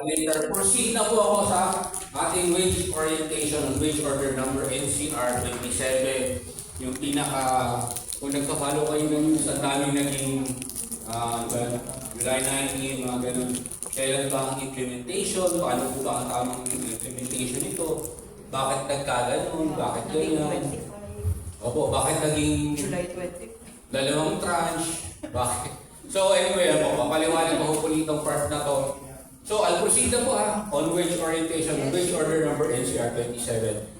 later. Proceed na po ako sa ating wage orientation on wage order number NCR 27. Yung kung nagpa-follow kayo ng news, ang daming naging July 19, mga ganun. Kailan ba ang implementation? Paano po ba ang tamang implementation nito? Bakit nagkaganon? Bakit ganyan? Opo, bakit naging July 20. dalawang tranche? Bakit? So anyway, papaliwanag ko po itong part na to. So I'll proceed na po on wage orientation, wage order number NCR 27.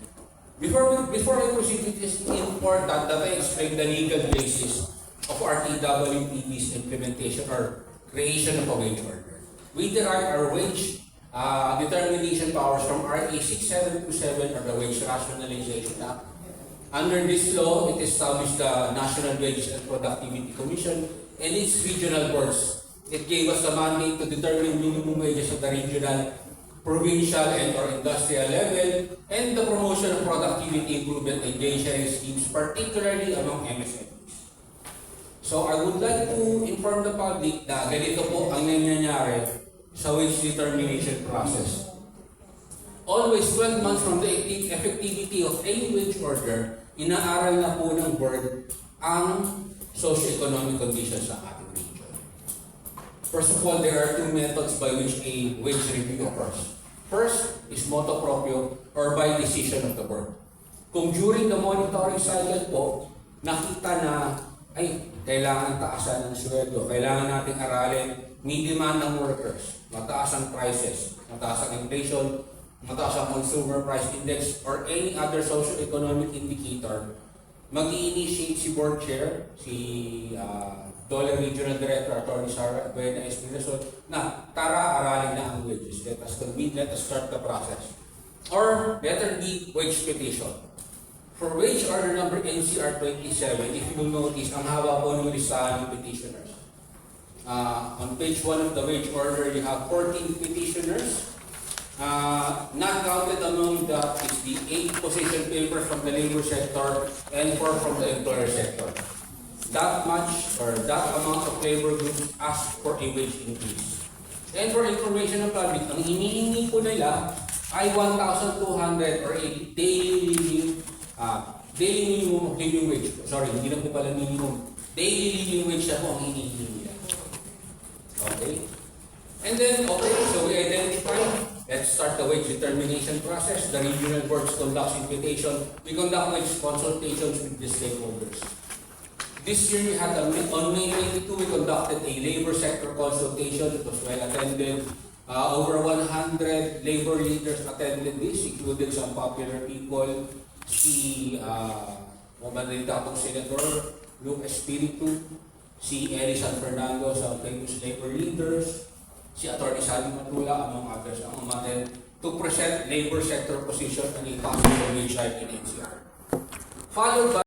Before I proceed, it is important that I explain the legal basis of RTWPB's implementation or creation of a wage order. We derive our wage determination powers from RA 6727 or the Wage Rationalization Act. Under this law, it established the National Wages and Productivity Commission and its regional boards. It gave us the mandate to determine minimum wages at the regional, provincial, and/or industrial level, and the promotion of productivity improvement and gain-sharing schemes, particularly among MSMEs. So I would like to inform the public na ganito po ang nangyayari sa wage determination process. Always 12 months from the effectivity of any wage order, inaaral na po ng board ang socio-economic conditions sa ating region. First of all, there are two methods by which a wage review occurs. First is motu proprio or by decision of the board. Kung during the monitoring cycle po, nakita na ay kailangan taasan ng sweldo, kailangan nating aralin, may demand ng workers, mataas ang prices, mataas ang inflation, mataas ang consumer price index, or any other socio-economic indicator, mag-i-initiate si board chair, si Dollar Regional Director, Atty. Sara Buena Espinosa, na tara aralin na ang wages. Let us convene, let us start the process. Or letter D, wage petition. For wage order number NCR 27, if you notice, ang haba po ng listahan ng petitioners. On page 1 of the wage order, you have 14 petitioners. Not counted among that is the 8 position papers from the labor sector and 4 from the employer sector. That much or that amount of labor groups asked for a wage increase. And for information of public, ang hinihingi po nila ay 1,200 or a daily minimum living wage. Sorry, hindi na po pala minimum. Daily living wage na po ang hinihingi nila. Okay? And then, okay, so we identify. Let's start the wage determination process. The regional boards conduct invitation. We conduct wage consultations with the stakeholders. This year, we had on May 22, we conducted a labor sector consultation. It was well attended. Over 100 labor leaders attended this, including some popular people. Si Mamandating Senator Luke Espiritu, si Eli San Fernando, sa famous labor leaders, si Atty. Sally Matula, among others, ang umaten to present labor sector position and a possible wage hike in NCR. Followed by